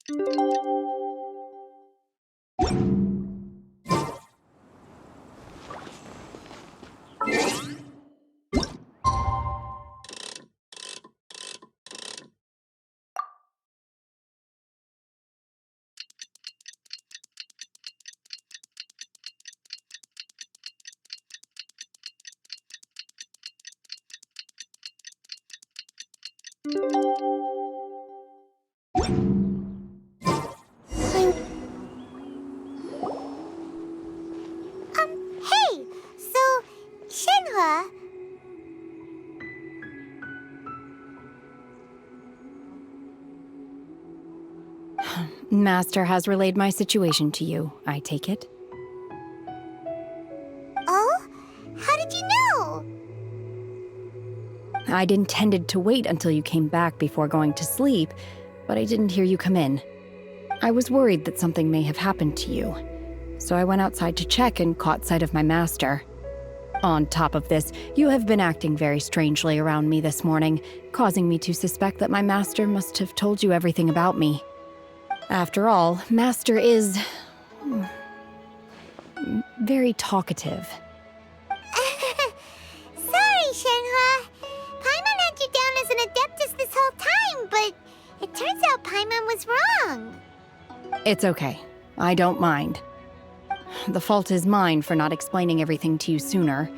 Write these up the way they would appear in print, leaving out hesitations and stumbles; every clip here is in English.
Hey! So, Shenhua... Master has relayed my situation to you, I take it. Oh? How did you know? I'd intended to wait until you came back before going to sleep, but I didn't hear you come in. I was worried that something may have happened to you, so I went outside to check and caught sight of my master. On top of this, you have been acting very strangely around me this morning, causing me to suspect that my master must have told you everything about me. After all, Master is... very talkative. Sorry, Shenhua. Paimon had you down as an Adeptus this whole time, but it turns out Paimon was wrong. It's okay. I don't mind. The fault is mine for not explaining everything to you sooner,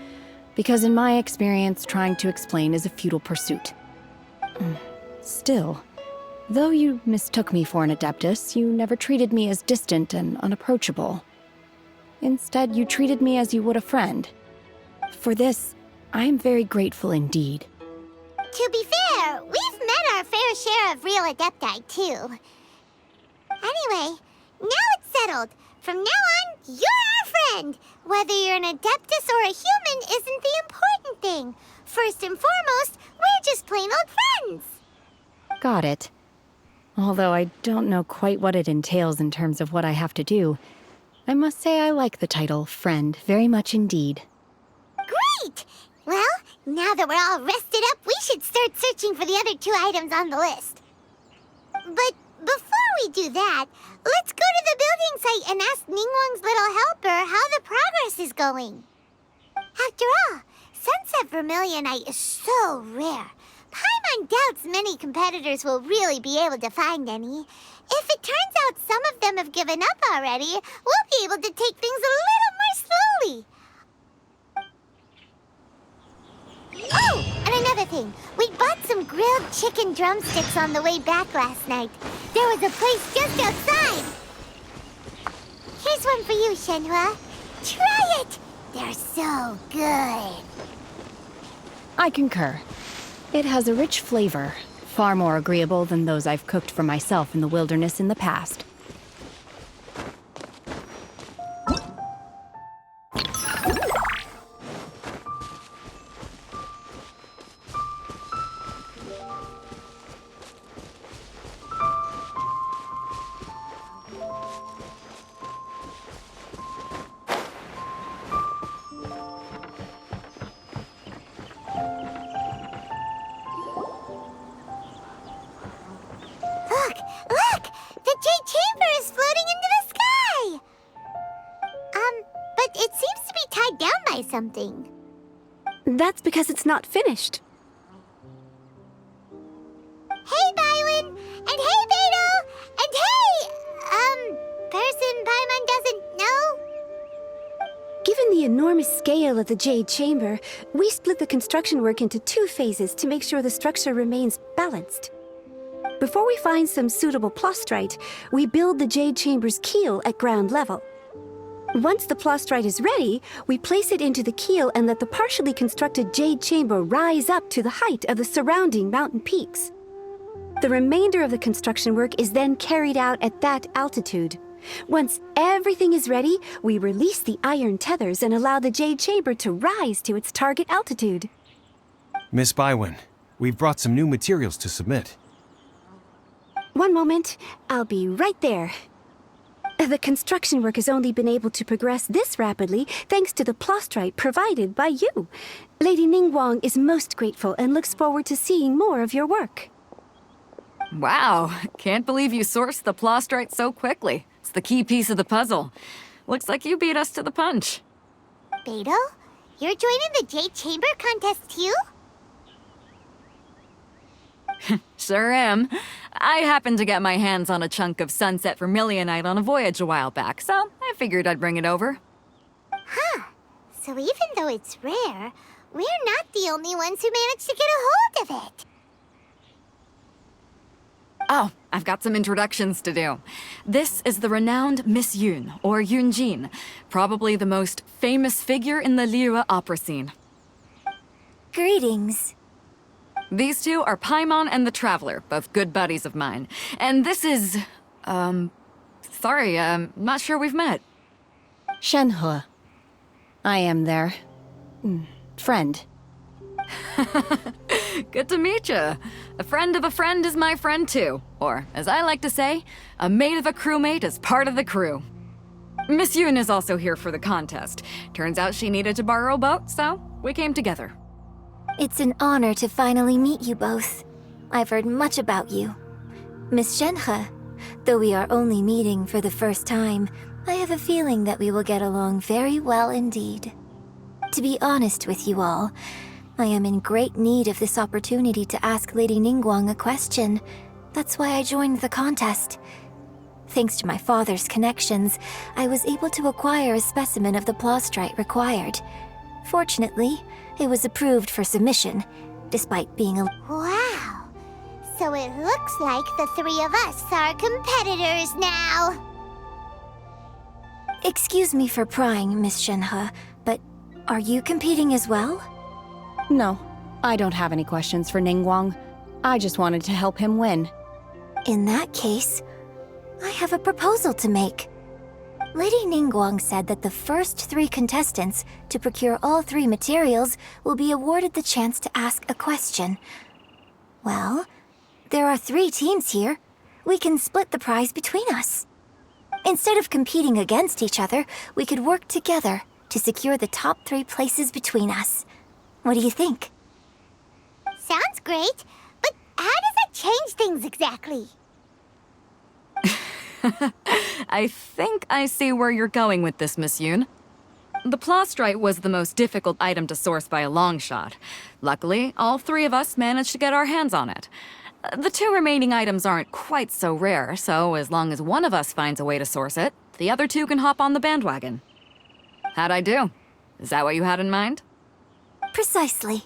because in my experience, trying to explain is a futile pursuit. Still, though you mistook me for an Adeptus, you never treated me as distant and unapproachable. Instead, you treated me as you would a friend. For this, I am very grateful indeed. To be fair, we've met our fair share of real Adepti, too. Anyway, now it's settled. From now on, you're our friend. Whether you're an Adeptus or a human isn't the important thing. First and foremost, we're just plain old friends. Got it. Although I don't know quite what it entails in terms of what I have to do, I must say I like the title friend very much indeed. Great! Well, now that we're all rested up, we should start searching for the other 2 items on the list. But before we do that, let's go to the building site and ask Ningguang's little helper how the progress is going. After all, Sunset Vermilionite is so rare. Paimon doubts many competitors will really be able to find any. If it turns out some of them have given up already, we'll be able to take things a little more slowly. Oh, and another thing. We bought some grilled chicken drumsticks on the way back last night. There was a place just outside. Here's one for you, Shenhua. Try it. They're so good. I concur. It has a rich flavor, far more agreeable than those I've cooked for myself in the wilderness in the past. Look! The Jade Chamber is floating into the sky! But it seems to be tied down by something. That's because it's not finished. Hey, Bywin! And hey, Beidou! And hey, person Paimon doesn't know? Given the enormous scale of the Jade Chamber, we split the construction work into 2 phases to make sure the structure remains balanced. Before we find some suitable plastrite, we build the Jade Chamber's keel at ground level. Once the plastrite is ready, we place it into the keel and let the partially constructed Jade Chamber rise up to the height of the surrounding mountain peaks. The remainder of the construction work is then carried out at that altitude. Once everything is ready, we release the iron tethers and allow the Jade Chamber to rise to its target altitude. Miss Bywin, we've brought some new materials to submit. One moment, I'll be right there. The construction work has only been able to progress this rapidly thanks to the plastrite provided by you. Lady Ningguang is most grateful and looks forward to seeing more of your work. Wow, can't believe you sourced the Plostrite so quickly. It's the key piece of the puzzle. Looks like you beat us to the punch. Beto, you're joining the Jade Chamber contest too? Sure am. I happened to get my hands on a chunk of sunset vermilionite on a voyage a while back, so I figured I'd bring it over. Huh. So even though it's rare, we're not the only ones who managed to get a hold of it. Oh, I've got some introductions to do. This is the renowned Miss Yoon, or Yoonjin, probably the most famous figure in the Liyue opera scene. Greetings. These two are Paimon and the Traveler, both good buddies of mine. And this is... sorry, not sure we've met. Shenhe. I am their... friend. Good to meet you. A friend of a friend is my friend too. Or, as I like to say, a mate of a crewmate is part of the crew. Miss Yoon is also here for the contest. Turns out she needed to borrow a boat, so we came together. It's an honor to finally meet you both. I've heard much about you. Miss Shenhe, though we are only meeting for the first time, I have a feeling that we will get along very well indeed. To be honest with you all, I am in great need of this opportunity to ask Lady Ningguang a question. That's why I joined the contest. Thanks to my father's connections, I was able to acquire a specimen of the Plostrite required. Fortunately, it was approved for submission, despite being a... Wow. So it looks like the three of us are competitors now. Excuse me for prying, Miss Shenhe, but are you competing as well? No, I don't have any questions for Ningguang. I just wanted to help him win. In that case, I have a proposal to make. Lady Ningguang said that the first 3 contestants to procure all 3 materials will be awarded the chance to ask a question. Well, there are 3 teams here. We can split the prize between us. Instead of competing against each other, we could work together to secure the top 3 places between us. What do you think? Sounds great, but how does that change things exactly? I think I see where you're going with this, Miss Yoon. The Plostrite was the most difficult item to source by a long shot. Luckily, all 3 of us managed to get our hands on it. The 2 remaining items aren't quite so rare, so as long as one of us finds a way to source it, the other 2 can hop on the bandwagon. How'd I do? Is that what you had in mind? Precisely.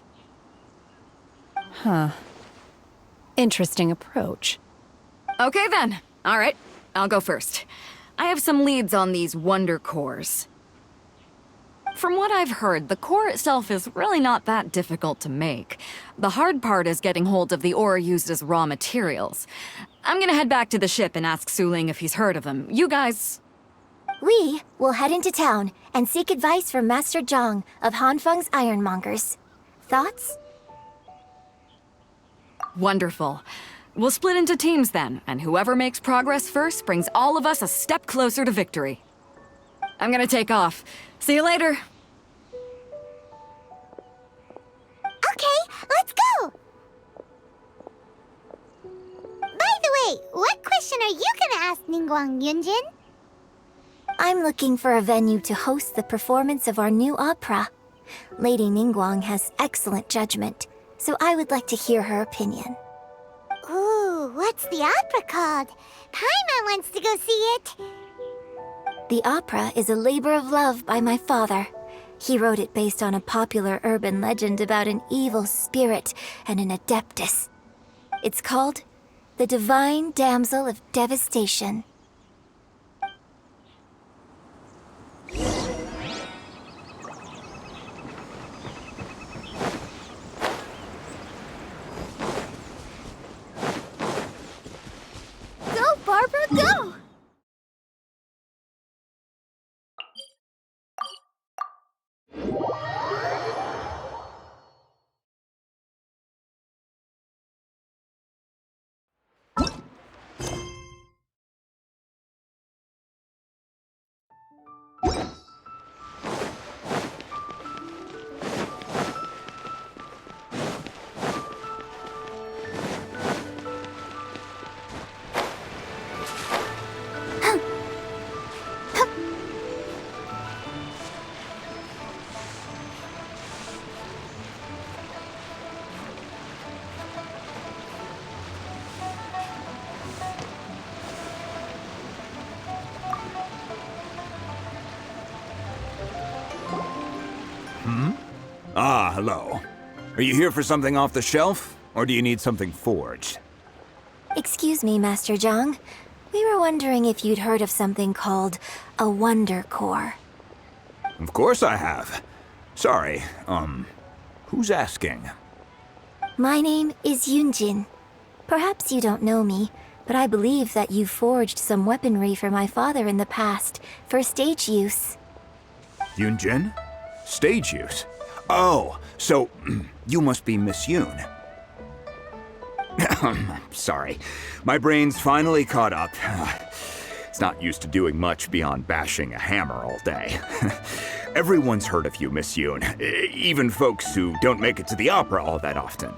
Huh. Interesting approach. Okay then. All right, I'll go first. I have some leads on these wonder cores. From what I've heard, the core itself is really not that difficult to make. The hard part is getting hold of the ore used as raw materials. I'm gonna head back to the ship and ask Suling if he's heard of them. You guys... We will head into town and seek advice from Master Zhang of Hanfeng's Ironmongers. Thoughts? Wonderful. We'll split into teams then, and whoever makes progress first brings all of us a step closer to victory. I'm gonna take off. See you later. Okay, let's go! By the way, what question are you gonna ask Ningguang Yunjin? I'm looking for a venue to host the performance of our new opera. Lady Ningguang has excellent judgment, so I would like to hear her opinion. Ooh, what's the opera called? Paimon wants to go see it. The opera is a labor of love by my father. He wrote it based on a popular urban legend about an evil spirit and an adeptus. It's called The Divine Damsel of Devastation. Go, Barbara, go! hello. Are you here for something off the shelf, or do you need something forged? Excuse me, Master Zhang. We were wondering if you'd heard of something called a Wonder Core. Of course I have. Sorry, who's asking? My name is Yunjin. Perhaps you don't know me, but I believe that you forged some weaponry for my father in the past, for stage use. Yunjin? Stage use? Oh, so you must be Miss Yoon. Sorry, my brain's finally caught up. It's not used to doing much beyond bashing a hammer all day. Everyone's heard of you, Miss Yoon, even folks who don't make it to the opera all that often.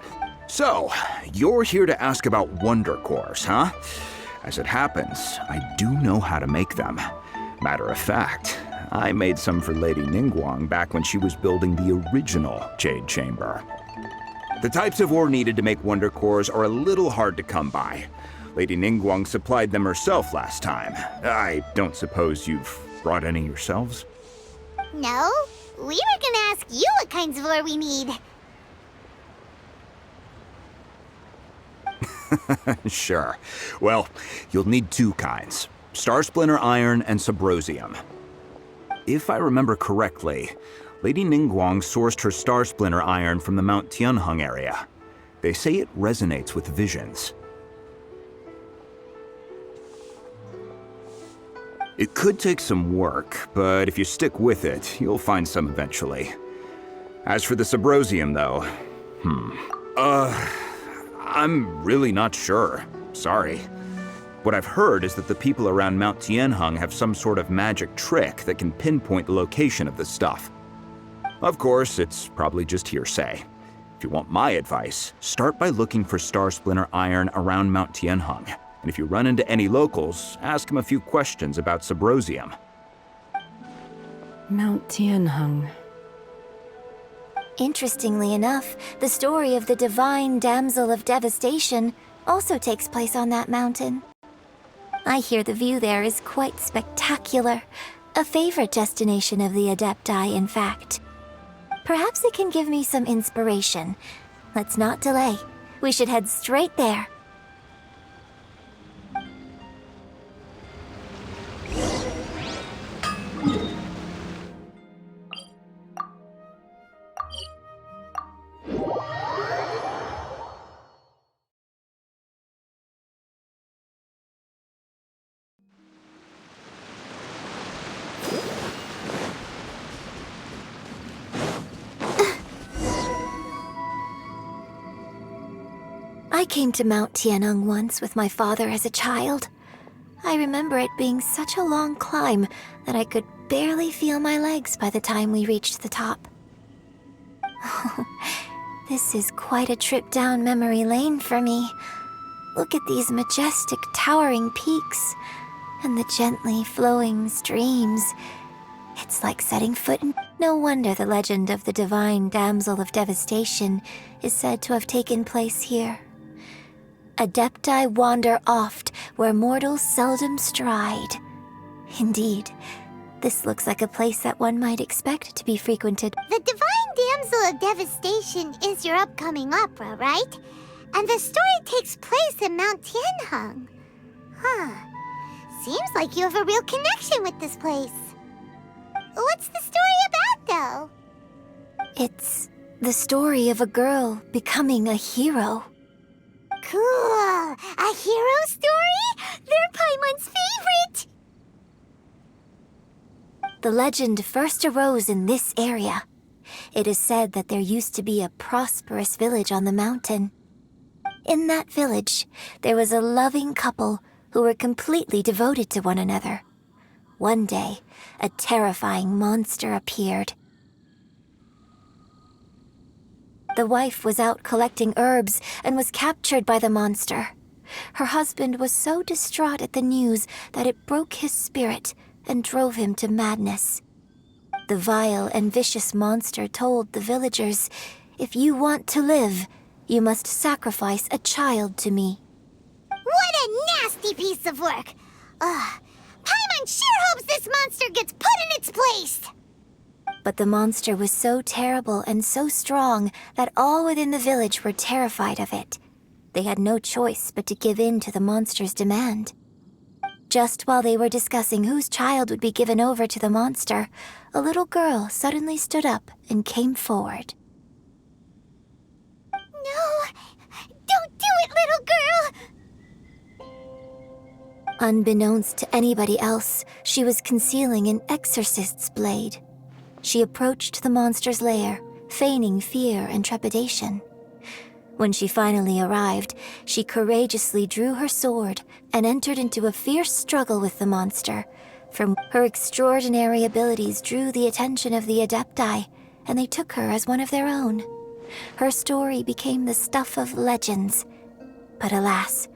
So, you're here to ask about Wonder Cores, huh? As it happens, I do know how to make them. Matter of fact, I made some for Lady Ningguang back when she was building the original Jade Chamber. The types of ore needed to make Wonder Cores are a little hard to come by. Lady Ningguang supplied them herself last time. I don't suppose you've brought any yourselves? No, we were gonna ask you what kinds of ore we need. Sure. Well, you'll need two kinds. Star Splinter Iron and Subrosium. If I remember correctly, Lady Ningguang sourced her Star Splinter Iron from the Mount Tianheng area. They say it resonates with visions. It could take some work, but if you stick with it, you'll find some eventually. As for the Subrosium, though, I'm really not sure. Sorry. What I've heard is that the people around Mount Tianheng have some sort of magic trick that can pinpoint the location of the stuff. Of course, it's probably just hearsay. If you want my advice, start by looking for Star Splinter Iron around Mount Tianheng. And if you run into any locals, ask them a few questions about Subrosium. Mount Tianheng. Interestingly enough, the story of the divine damsel of devastation also takes place on that mountain. I hear the view there is quite spectacular. A favorite destination of the Adepti, in fact. Perhaps it can give me some inspiration. Let's not delay. We should head straight there. I came to Mount Tianheng once with my father as a child. I remember it being such a long climb that I could barely feel my legs by the time we reached the top. This is quite a trip down memory lane for me. Look at these majestic, towering peaks and the gently flowing streams. It's like setting foot in. No wonder the legend of the divine damsel of devastation is said to have taken place here. Adepti wander oft where mortals seldom stride. Indeed, this looks like a place that one might expect to be frequented. The Divine Damsel of Devastation is your upcoming opera, right? And the story takes place in Mount Tianheng. Huh. Seems like you have a real connection with this place. What's the story about, though? It's the story of a girl becoming a hero. Cool! A hero story? They're Paimon's favorite! The legend first arose in this area. It is said that there used to be a prosperous village on the mountain. In that village, there was a loving couple who were completely devoted to one another. One day, a terrifying monster appeared. The wife was out collecting herbs and was captured by the monster. Her husband was so distraught at the news that it broke his spirit and drove him to madness. The vile and vicious monster told the villagers, "If you want to live, you must sacrifice a child to me." What a nasty piece of work! Paimon sure hopes this monster gets put in its place! But the monster was so terrible and so strong that all within the village were terrified of it. They had no choice but to give in to the monster's demand. Just while they were discussing whose child would be given over to the monster, a little girl suddenly stood up and came forward. No! Don't do it, little girl! Unbeknownst to anybody else, she was concealing an exorcist's blade. She approached the monster's lair, feigning fear and trepidation. When she finally arrived, she courageously drew her sword and entered into a fierce struggle with the monster. From her extraordinary abilities drew the attention of the Adepti, and they took her as one of their own. Her story became the stuff of legends. But alas,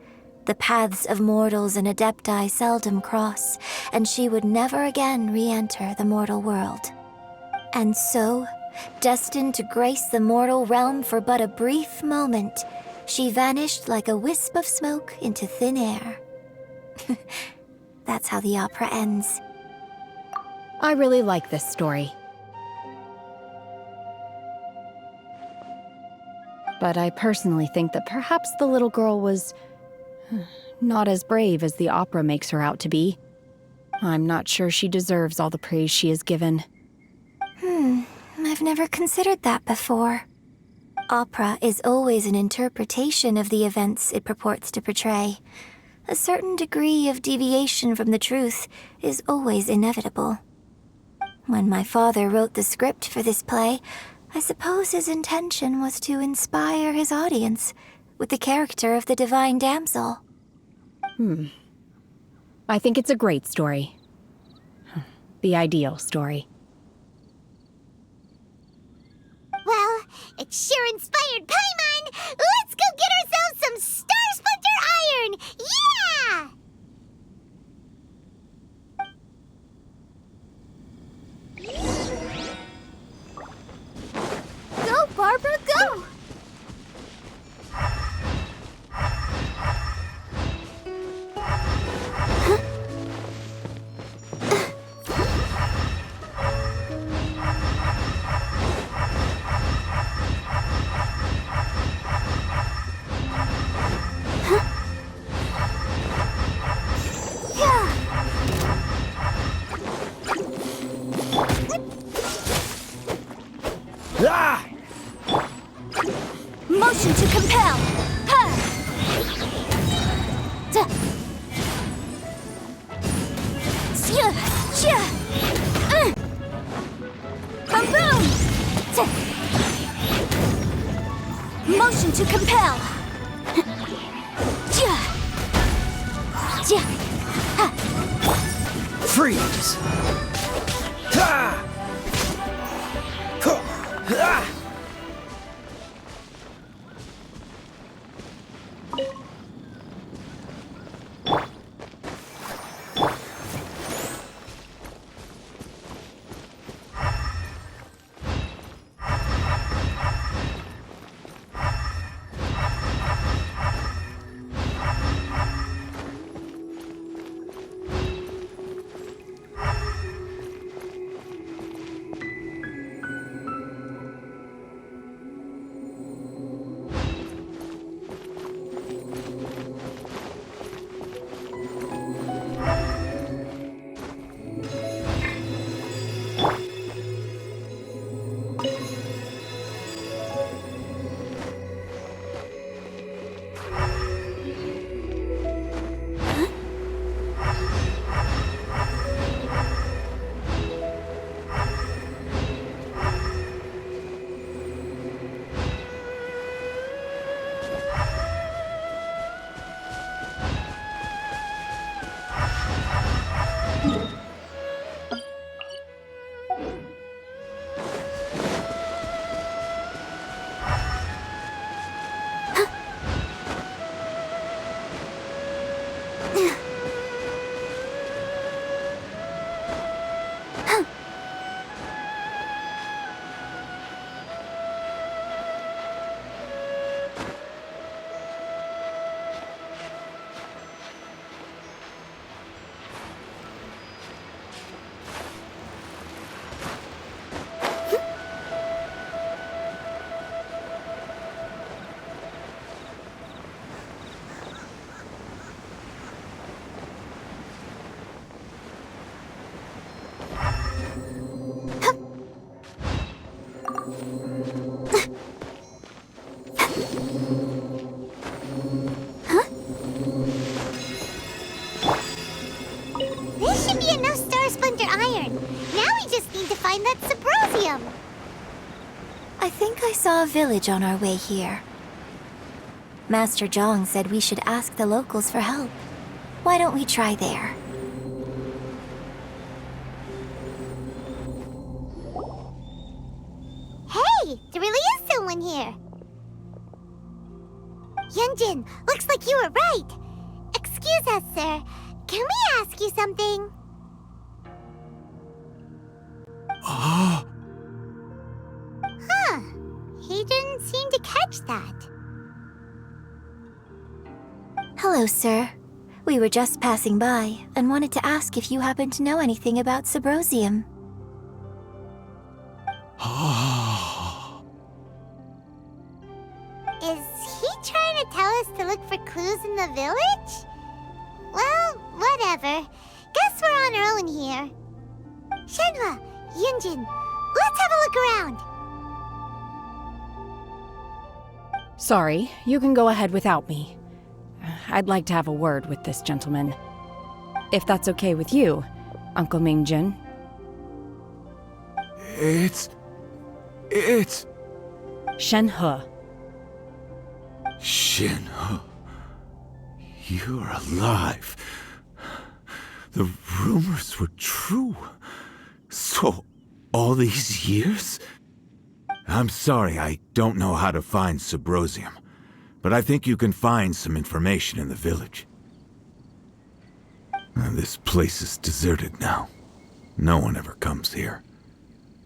the paths of mortals and Adepti seldom cross, and she would never again re-enter the mortal world. And so, destined to grace the mortal realm for but a brief moment, she vanished like a wisp of smoke into thin air. That's how the opera ends. I really like this story. But I personally think that perhaps the little girl was not as brave as the opera makes her out to be. I'm not sure she deserves all the praise she is given. I've never considered that before. Opera is always an interpretation of the events it purports to portray. A certain degree of deviation from the truth is always inevitable. When my father wrote the script for this play, I suppose his intention was to inspire his audience with the character of the divine damsel. I think it's a great story. The ideal story. Well, it sure inspired Paimon! Let's go get ourselves some Star Splinter Iron! Yeah! Go, Barbara, go! Motion to compel! Ha! Duh. Shia! Shia! Boom! Duh. Motion to compel! Shia! Shia! Ha! Freeze! Ha! Huh! Ah! just need to find that Sybrosium. I think I saw a village on our way here. Master Zhang said we should ask the locals for help. Why don't we try there? Hey, there really is someone here. Yunjin, looks like you were right. Excuse us, sir. Can we ask you something? Huh. He didn't seem to catch that. Hello, sir. We were just passing by and wanted to ask if you happen to know anything about Sybrosium. Is he trying to tell us to look for clues in the village? Well, whatever. Guess we're on our own here. Shenhe, Yunjin, let's have a look around. Sorry, you can go ahead without me. I'd like to have a word with this gentleman. If that's okay with you, Uncle Mingjin. It's... Shenhe. Shenhe. You're alive. The rumors were true. So, all these years? I'm sorry, I don't know how to find Sybrosium, but I think you can find some information in the village. This place is deserted now. No one ever comes here.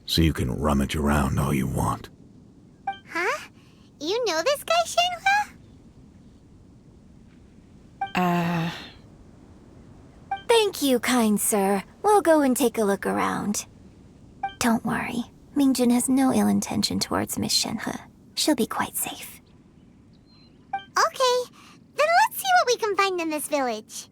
So you can rummage around all you want. Huh? You know this guy, Shenhe? Thank you, kind sir. We'll go and take a look around. Don't worry. Mingjin has no ill intention towards Miss Shenhe. She'll be quite safe. Okay, then let's see what we can find in this village.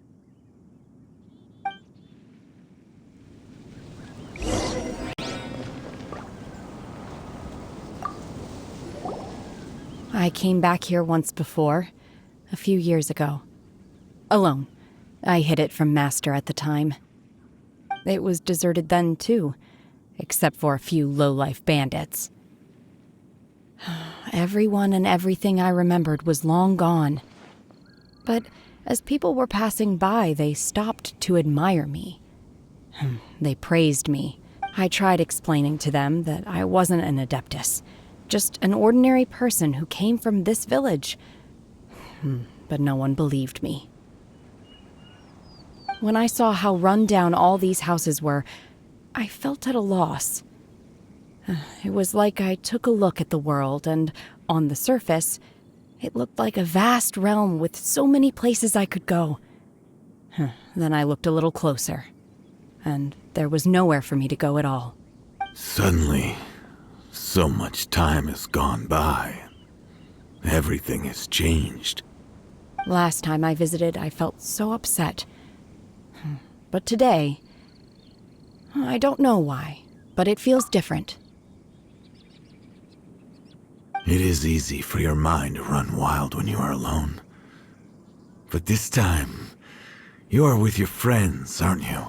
I came back here once before, a few years ago. Alone. I hid it from Master at the time. It was deserted then, too, except for a few low-life bandits. Everyone and everything I remembered was long gone. But as people were passing by, they stopped to admire me. They praised me. I tried explaining to them that I wasn't an Adeptus, just an ordinary person who came from this village. But no one believed me. When I saw how run down all these houses were, I felt at a loss. It was like I took a look at the world, and on the surface, it looked like a vast realm with so many places I could go. Then I looked a little closer, and there was nowhere for me to go at all. Suddenly, so much time has gone by. Everything has changed. Last time I visited, I felt so upset. But today, I don't know why, but it feels different. It is easy for your mind to run wild when you are alone. But this time, you are with your friends, aren't you?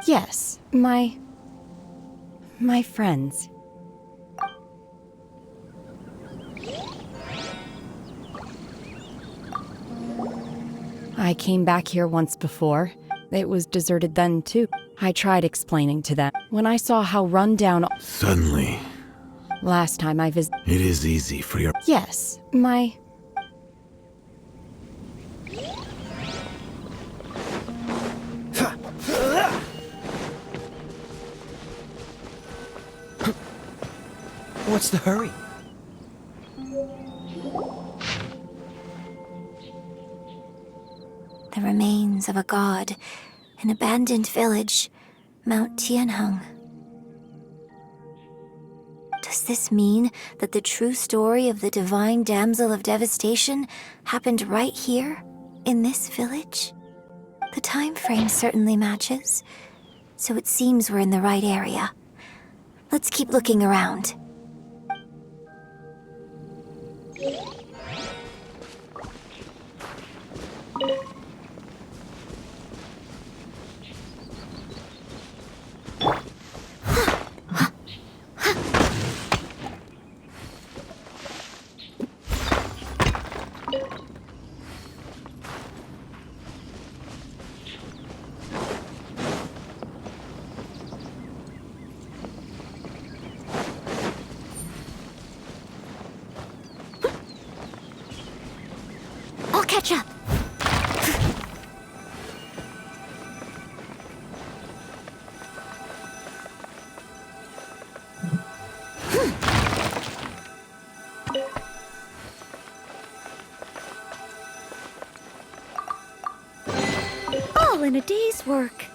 Yes, my friends. I came back here once before. It was deserted then, too. I tried explaining to them. When I saw how run down... Suddenly... Last time I visited... It is easy for your... Yes, What's the hurry? The remains of a god, an abandoned village, Mount Tianheng. Does this mean that the true story of the divine damsel of devastation happened right here, in this village? The time frame certainly matches, so it seems we're in the right area. Let's keep looking around. catch up. All in a day's work.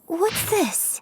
What's this?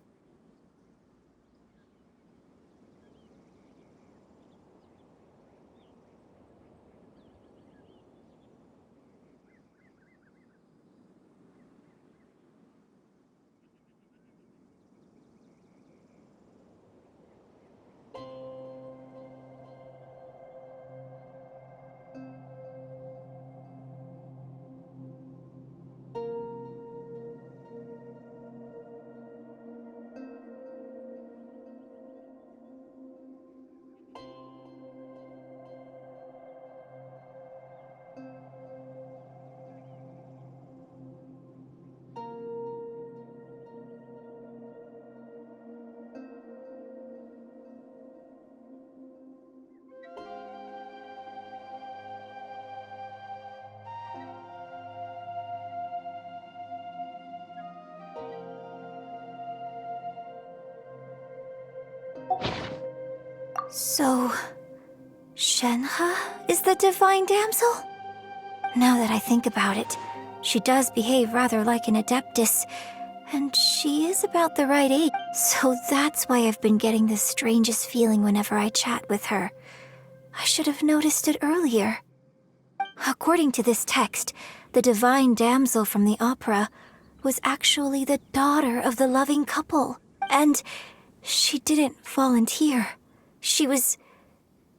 So, Shenhe is the divine damsel? Now that I think about it, she does behave rather like an adeptus, and she is about the right age. So that's why I've been getting the strangest feeling whenever I chat with her. I should have noticed it earlier. According to this text, the divine damsel from the opera was actually the daughter of the loving couple, and she didn't volunteer. She was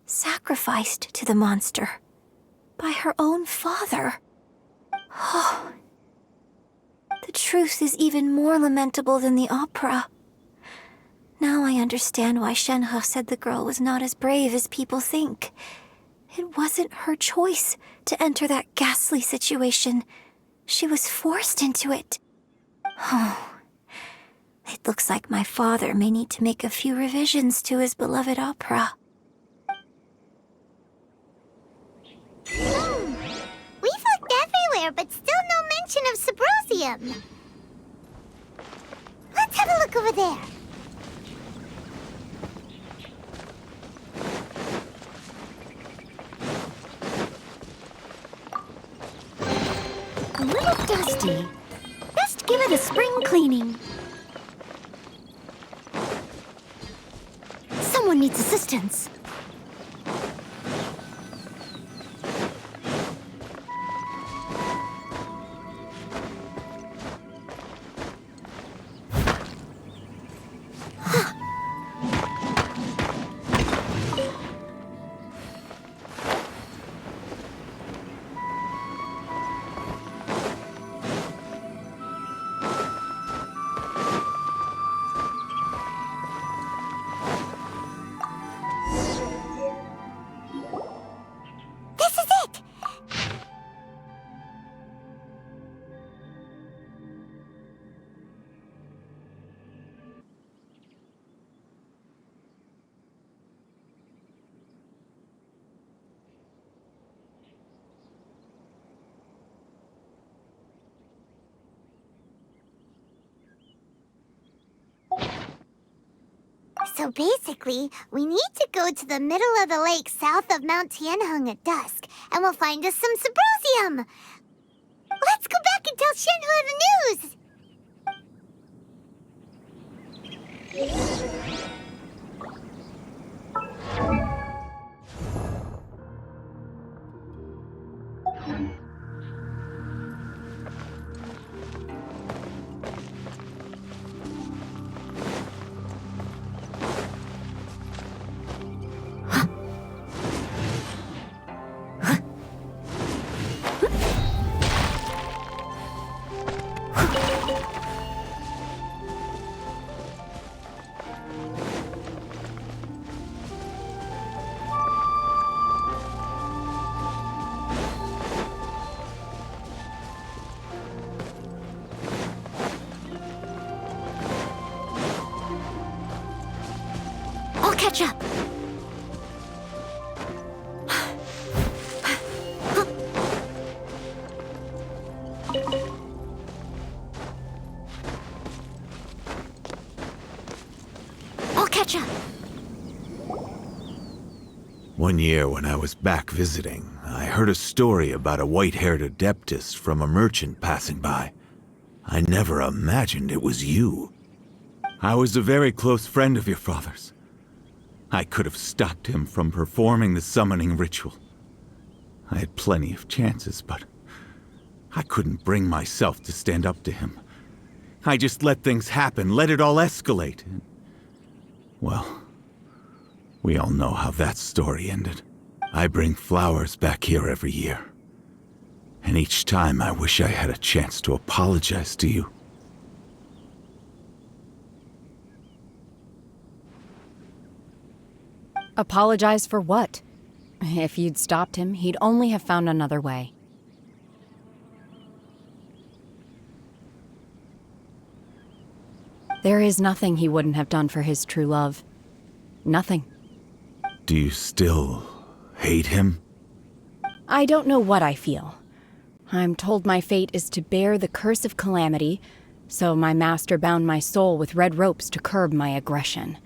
sacrificed to the monster by her own father. Oh, the truth is even more lamentable than the opera. Now I understand why Shenhe said the girl was not as brave as people think. It wasn't her choice to enter that ghastly situation. She was forced into it. Oh. It looks like my father may need to make a few revisions to his beloved opera. We've looked everywhere, but still no mention of Sybrosium. Let's have a look over there. A little dusty. Best give it a spring cleaning. Someone needs assistance. So basically, we need to go to the middle of the lake south of Mount Tianheng at dusk, and we'll find us some Sybrosium. Let's go back and tell Shenhe the news! catch up. I'll catch up. One year when I was back visiting, I heard a story about a white-haired adeptus from a merchant passing by. I never imagined it was you. I was a very close friend of your father's. I could have stopped him from performing the summoning ritual. I had plenty of chances, but I couldn't bring myself to stand up to him. I just let things happen, let it all escalate. Well, we all know how that story ended. I bring flowers back here every year. And each time I wish I had a chance to apologize to you. Apologize for what? If you'd stopped him, he'd only have found another way. There is nothing he wouldn't have done for his true love. Nothing. Do you still hate him? I don't know what I feel. I'm told my fate is to bear the curse of calamity, so my master bound my soul with red ropes to curb my aggression.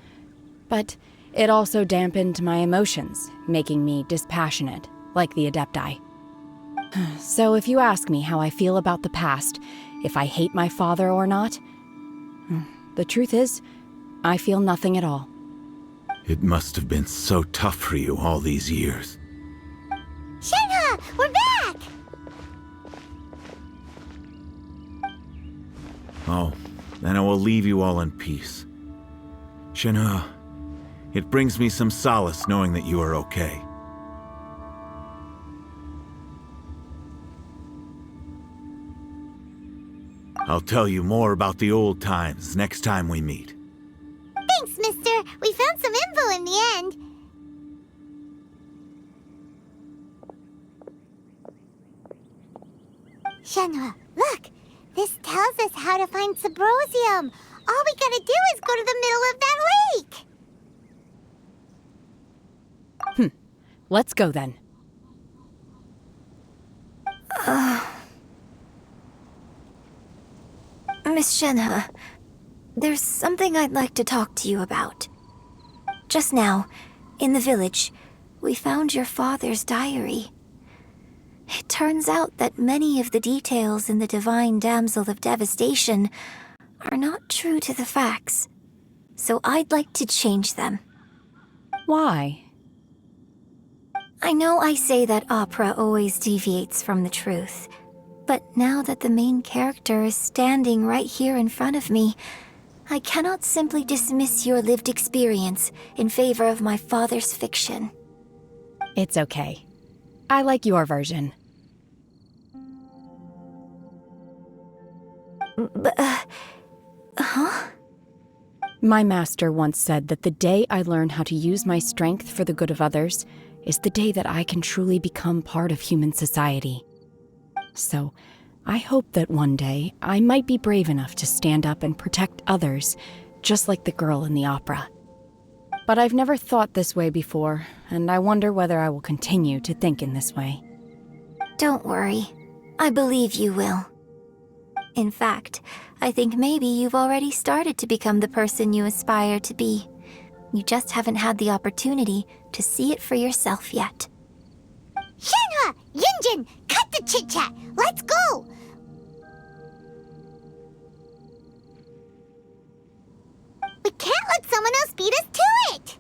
But it also dampened my emotions, making me dispassionate, like the Adepti. So if you ask me how I feel about the past, if I hate my father or not, the truth is, I feel nothing at all. It must have been so tough for you all these years. Shenhe, we're back! Oh, then I will leave you all in peace. Shenhe, it brings me some solace knowing that you are okay. I'll tell you more about the old times next time we meet. Thanks, mister. We found some info in the end. Shenhe, look! This tells us how to find Sybrosium. All we gotta do is go to the middle of that lake. Let's go then. Miss Shenhe, there's something I'd like to talk to you about. Just now, in the village, we found your father's diary. It turns out that many of the details in the Divine Damsel of Devastation are not true to the facts, so I'd like to change them. Why? I know I say that opera always deviates from the truth, but now that the main character is standing right here in front of me, I cannot simply dismiss your lived experience in favor of my father's fiction. It's okay. I like your version. My master once said that the day I learn how to use my strength for the good of others is the day that I can truly become part of human society. So, I hope that one day I might be brave enough to stand up and protect others, just like the girl in the opera. But I've never thought this way before, and I wonder whether I will continue to think in this way. Don't worry. I believe you will. In fact, I think maybe you've already started to become the person you aspire to be. You just haven't had the opportunity to see it for yourself yet. Shenhe! Yunjin! Cut the chit-chat! Let's go! We can't let someone else beat us to it!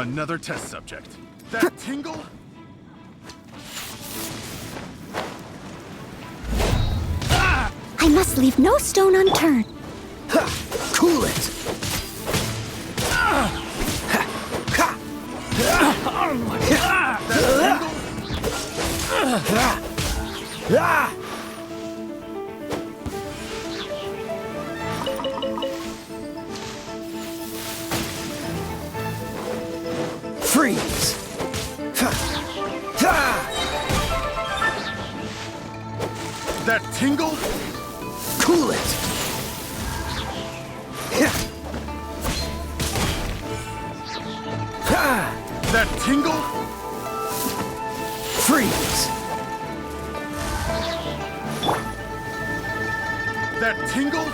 Another test subject. That tingle? I must leave no stone unturned. Cool it! Freeze! That tingle? Cool it! That tingle? Freeze! That tingle?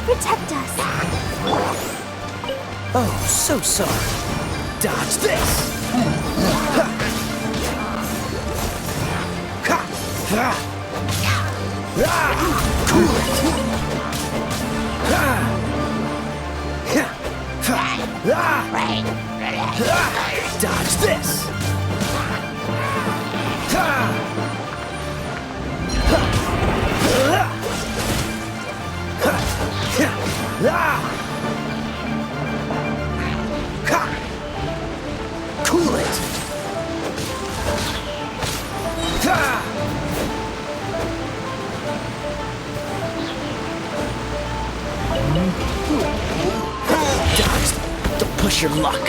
Protect us. Oh, so sorry. Dodge this! Ha! Ha! Ha! Ah! Cool it! Ah! Ha! Ha! Ah! Ah! Dodge this! Ha! Ha! Ah! Ha! Ha! Ah! Cool it! Ha! Dodged. Don't push your luck.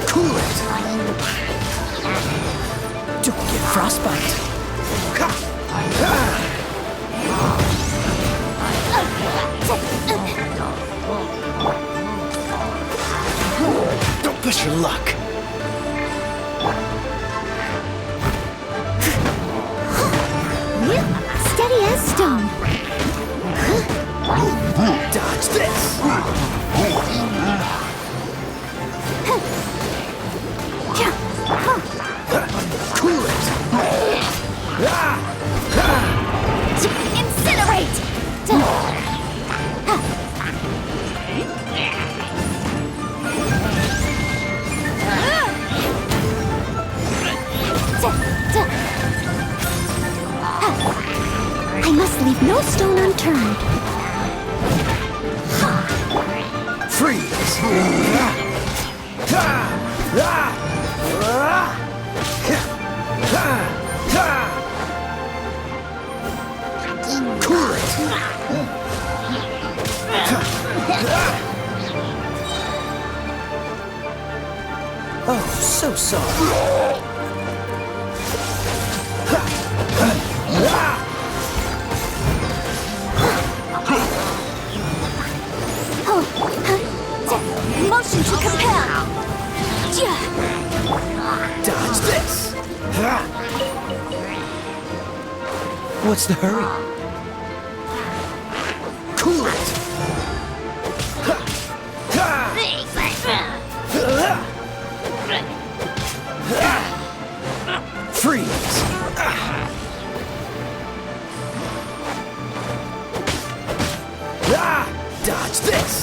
Cool it! Don't get frostbite. Ha! Ha! Don't push your luck. Steady as stone. Dodge this. Cool it. Incinerate! I must leave no stone unturned. Freeze. Cool it. Oh, so sorry. Motion to compel. Dodge this. What's the hurry? Cool it. Freeze. Dodge this.